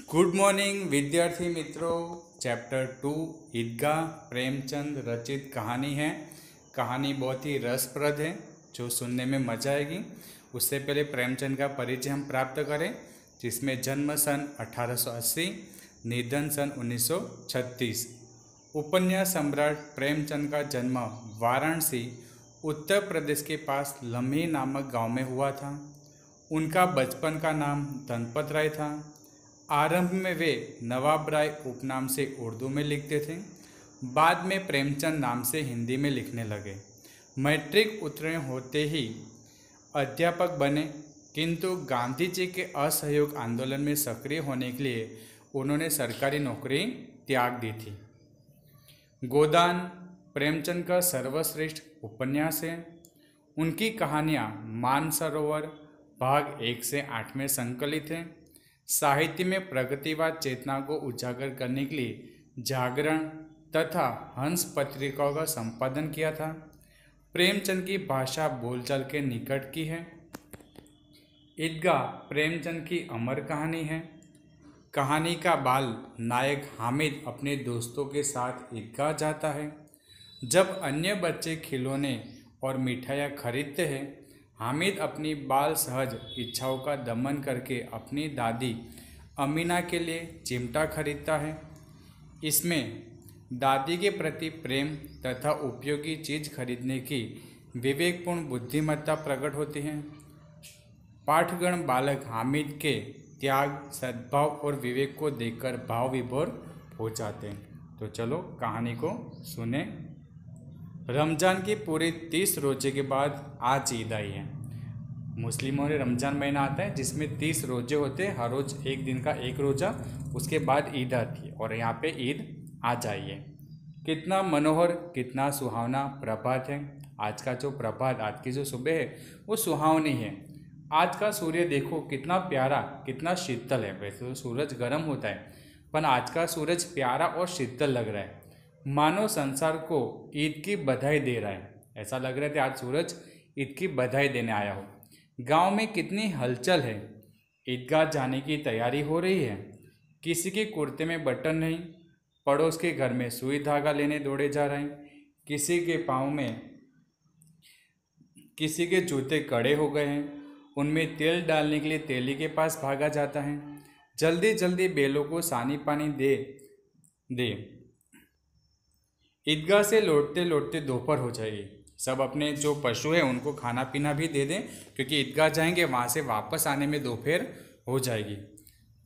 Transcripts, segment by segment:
Good morning विद्यार्थी मित्रों। Chapter 2 ईदगाह प्रेमचंद रचित कहानी है। कहानी बहुत ही रसप्रद है जो सुनने में मजा आएगी। उससे पहले प्रेमचंद का परिचय हम प्राप्त करें, जिसमें जन्म सन 1880, निधन सन 1936। उपन्यास सम्राट प्रेमचंद का जन्म वाराणसी उत्तर प्रदेश के पास लम्ही नामक गांव में हुआ था। उनका बचपन का नाम धनपत राय था। आरंभ में वे नवाब राय उपनाम से उर्दू में लिखते थे, बाद में प्रेमचंद नाम से हिंदी में लिखने लगे। मैट्रिक उत्तीर्ण होते ही अध्यापक बने, किंतु गांधी जी के असहयोग आंदोलन में सक्रिय होने के लिए उन्होंने सरकारी नौकरी त्याग दी थी। गोदान प्रेमचंद का सर्वश्रेष्ठ उपन्यास है। उनकी कहानियाँ मानसरोवर भाग 1 से 8 में संकलित हैं। साहित्य में प्रगतिवाद चेतना को उजागर करने के लिए जागरण तथा हंस पत्रिकाओं का संपादन किया था। प्रेमचंद की भाषा बोलचाल के निकट की है। ईदगाह प्रेमचंद की अमर कहानी है। कहानी का बाल नायक हामिद अपने दोस्तों के साथ ईदगाह जाता है। जब अन्य बच्चे खिलौने और मिठाइयाँ खरीदते हैं, हामिद अपनी बाल सहज इच्छाओं का दमन करके अपनी दादी अमीना के लिए चिमटा खरीदता है। इसमें दादी के प्रति प्रेम तथा उपयोगी चीज़ खरीदने की विवेकपूर्ण बुद्धिमत्ता प्रकट होती है। पाठगण बालक हामिद के त्याग, सद्भाव और विवेक को देखकर भाव विभोर हो जाते हैं। तो चलो कहानी को सुने। रमज़ान की पूरी 30 रोजे के बाद आज ईद आई है। मुस्लिमों में रमज़ान महीना आता है जिसमें 30 रोजे होते हैं, हर रोज़ एक दिन का एक रोज़ा, उसके बाद ईद आती है और यहाँ पे ईद आज आई है। कितना मनोहर, कितना सुहावना प्रभात है। आज का जो प्रभात, आज की जो सुबह है वो सुहावनी है। आज का सूर्य देखो कितना प्यारा, कितना शीतल है। वैसे तो सूरज गर्म होता है, पर आज का सूरज प्यारा और शीतल लग रहा है, मानो संसार को ईद की बधाई दे रहा है। ऐसा लग रहा है कि आज सूरज ईद की बधाई देने आया हो। गांव में कितनी हलचल है। ईदगाह जाने की तैयारी हो रही है। किसी के कुर्ते में बटन नहीं, पड़ोस के घर में सुई धागा लेने दौड़े जा रहे हैं। किसी के पाँव में किसी के जूते कड़े हो गए हैं, उनमें तेल डालने के लिए तेली के पास भागा जाता है। जल्दी जल्दी बैलों को सानी पानी दे दे। ईदगाह से लौटते लौटते दोपहर हो जाएगी। सब अपने जो पशु है उनको खाना पीना भी दे दें, क्योंकि ईदगाह जाएंगे, वहाँ से वापस आने में दोपहर हो जाएगी।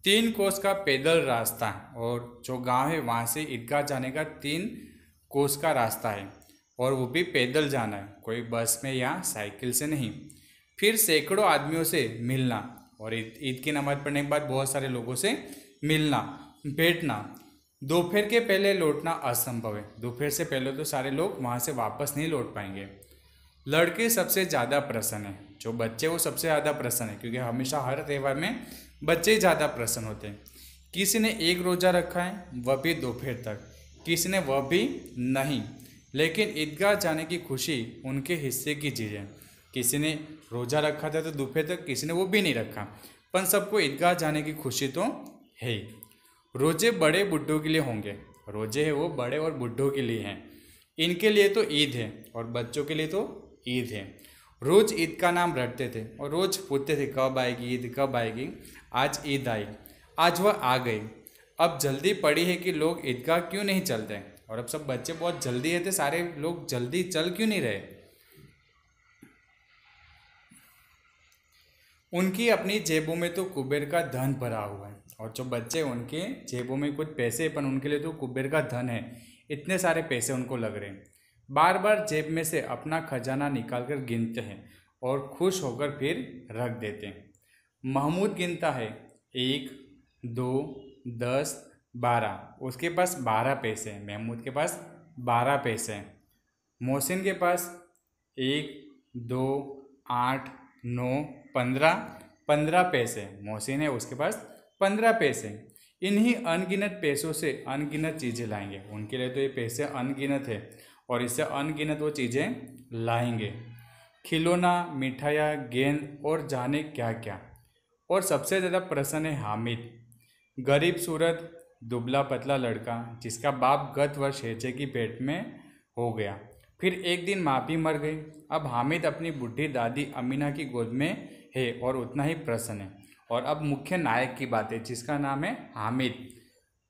3 कोस का पैदल रास्ता, और जो गांव है वहाँ से ईदगाह जाने का 3 कोस का रास्ता है, और वो भी पैदल जाना है, कोई बस में या साइकिल से नहीं। फिर सैकड़ों आदमियों से मिलना, और ईद की नमाज पढ़ने के बाद बहुत सारे लोगों से मिलना बैठना। दोपहर के पहले लौटना असंभव है। दोपहर से पहले तो सारे लोग वहाँ से वापस नहीं लौट पाएंगे। लड़के सबसे ज़्यादा प्रसन्न हैं, जो बच्चे वो सबसे ज़्यादा प्रसन्न है, क्योंकि हमेशा हर त्यौहार में बच्चे ही ज़्यादा प्रसन्न होते हैं। किसी ने 1 रोज़ा रखा है, वह भी दोपहर तक, किसी ने वह भी नहीं। लेकिन ईदगाह जाने की खुशी उनके हिस्से की चीज़ है। किसी ने रोज़ा रखा था तो दोपहर तक, किसी ने वो भी नहीं रखा, पर सबको ईदगाह जाने की खुशी तो है ही। रोजे बड़े बुड्ढों के लिए होंगे। रोजे है वो बड़े और बुड्ढों के लिए हैं। इनके लिए तो ईद है, और बच्चों के लिए तो ईद है। रोज़ ईद का नाम रटते थे और रोज़ पूछते थे कब आएगी ईद, कब आएगी। आज ईद आई, आज वह आ गई। अब जल्दी पड़ी है कि लोग ईदगाह क्यों नहीं चलते, और अब सब बच्चे बहुत जल्दी है तो सारे लोग जल्दी चल क्यों नहीं रहे। उनकी अपनी जेबों में तो कुबेर का धन भरा हुआ है, और जो बच्चे उनके जेबों में कुछ पैसे, पर उनके लिए तो कुबेर का धन है। इतने सारे पैसे उनको लग रहे हैं। बार बार जेब में से अपना खजाना निकालकर गिनते हैं और खुश होकर फिर रख देते हैं। महमूद गिनता है 1, 2, 10, 12। उसके पास 12 पैसे हैं। महमूद के पास 12 पैसे हैं। मोहसिन के पास 1, 2, 8, 9, 15 पैसे। मोहसिन है, उसके पास 15 पैसे। इन्हीं अनगिनत पैसों से अनगिनत चीज़ें लाएंगे। उनके लिए तो ये पैसे अनगिनत है, और इससे अनगिनत वो चीज़ें लाएंगे। खिलौना, मिठाइयाँ, गेंद और जाने क्या क्या। और सबसे ज़्यादा प्रसन्न है हामिद। गरीब सूरत दुबला पतला लड़का जिसका बाप गत वर्ष हैजे की पेट में हो गया। फिर एक दिन माँ भी मर गई। अब हामिद अपनी बुढ़ी दादी अमीना की गोद में है और उतना ही प्रसन्न है। और अब मुख्य नायक की बात है जिसका नाम है हामिद।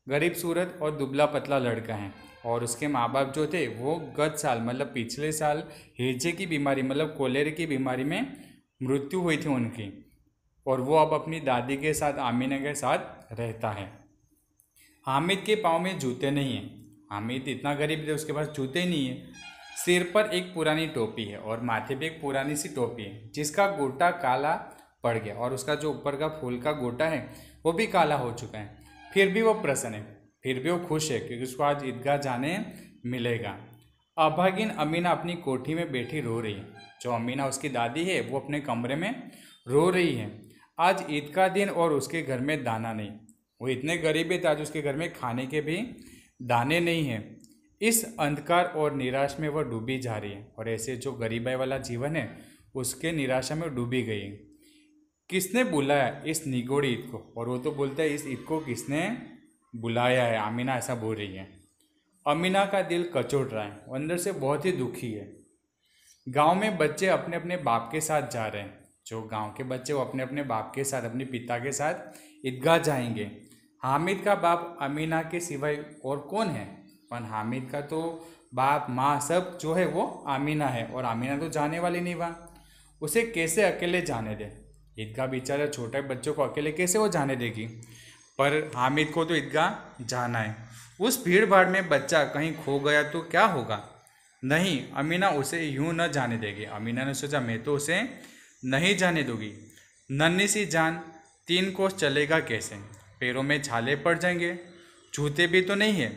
गरीब सूरत और दुबला पतला लड़का है और उसके माँ बाप जो थे वो गत साल मतलब पिछले साल हैजे की बीमारी मतलब कोलेरे की बीमारी में मृत्यु हुई थी उनकी। और वो अब अपनी दादी के साथ आमीना के साथ रहता है। हामिद के पाँव में जूते नहीं हैं। हामिद इतना गरीब है उसके पास जूते नहीं है। सिर पर एक पुरानी टोपी है और माथे पे एक पुरानी सी टोपी है जिसका गोटा काला पड़ गया और उसका जो ऊपर का फूल का गोटा है वो भी काला हो चुका है। फिर भी वो प्रसन्न है, फिर भी वो खुश है क्योंकि उसको आज ईदगाह जाने मिलेगा। अभागिन अमीना अपनी कोठी में बैठी रो रही है। जो अमीना उसकी दादी है वो अपने कमरे में रो रही है। आज ईद का दिन और उसके घर में दाना नहीं। वो इतने गरीब है आज उसके घर में खाने के भी दाने नहीं हैं। इस अंधकार और निराश में वह डूबी जा रही है और ऐसे जो गरीबाई वाला जीवन है उसके निराशा में डूबी गई है। किसने बुलाया इस निगोड़ी ईद को? और वो तो बोलता है इस ईद को किसने बुलाया है? अमीना ऐसा बोल रही है। अमीना का दिल कचोट रहा है, अंदर से बहुत ही दुखी है। गांव में बच्चे अपने अपने बाप के साथ जा रहे हैं। जो गांव के बच्चे वो अपने अपने बाप के साथ अपने पिता के साथ ईदगाह जाएंगे। हामिद का बाप अमीना के सिवाय और कौन है? पर हामिद का तो बाप माँ सब जो है वो आमीना है और आमीना तो जाने वाली नहीं वहाँ। उसे कैसे अकेले जाने दे? ईदगाह बेचारा छोटे बच्चों को अकेले कैसे वो जाने देगी? पर हामिद को तो ईदगाह जाना है। उस भीड़ भाड़ में बच्चा कहीं खो गया तो क्या होगा? नहीं, अमीना उसे यूं न जाने देगी। अमीना ने सोचा मैं तो उसे नहीं जाने दूंगी। नन्ही सी जान 3 कोस चलेगा कैसे? पैरों में छाले पड़ जाएंगे, जूते भी तो नहीं है।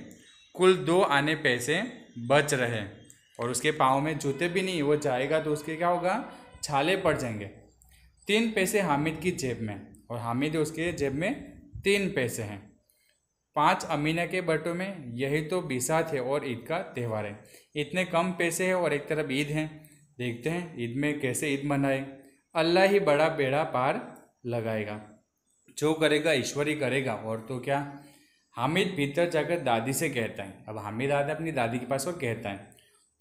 कुल 2 आने पैसे बच रहे और उसके पाँव में जूते भी नहीं। वो जाएगा तो उसके क्या होगा? छाले पड़ जाएंगे। 3 पैसे हामिद की जेब में और हामिद उसके जेब में 3 पैसे हैं। 5 अमीना के बटों में। यही तो बिसात है और ईद का त्यौहार है। इतने कम पैसे हैं और एक तरफ ईद है। देखते हैं ईद में कैसे ईद मनाए। अल्लाह ही बड़ा बेड़ा पार लगाएगा। जो करेगा ईश्वर ही करेगा और तो क्या। हामिद भीतर जाकर दादी से कहता है। अब हामिद आता है अपनी दादी के पास और कहता है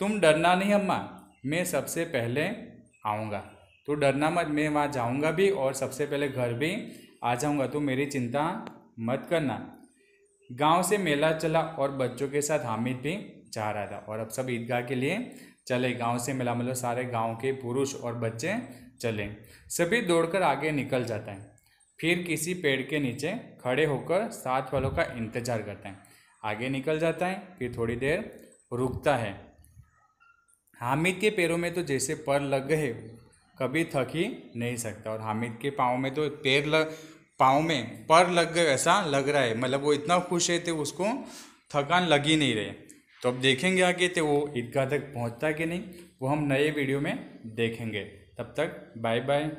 तुम डरना नहीं अम्मा, मैं सबसे पहले आऊँगा। तो डरना मत, मैं वहाँ जाऊँगा भी और सबसे पहले घर भी आ जाऊँगा, तो मेरी चिंता मत करना। गांव से मेला चला और बच्चों के साथ हामिद भी जा रहा था और अब सब ईदगाह के लिए चले। गांव से मेला मतलब सारे गांव के पुरुष और बच्चे चले। सभी दौड़कर आगे निकल जाता है। फिर किसी पेड़ के नीचे खड़े होकर साथ वालों का इंतजार करता है। आगे निकल जाता है, फिर थोड़ी देर रुकता है। हामिद के पैरों में तो जैसे पर लग गए, कभी थक ही नहीं सकता। और हामिद के पाँव में तो पाँव में पर लग गए ऐसा लग रहा है। मतलब वो इतना खुश है तो उसको थकान लग ही नहीं रही। तो अब देखेंगे आगे तो वो ईदगाह तक पहुंचता कि नहीं, वो हम नए वीडियो में देखेंगे। तब तक बाय बाय।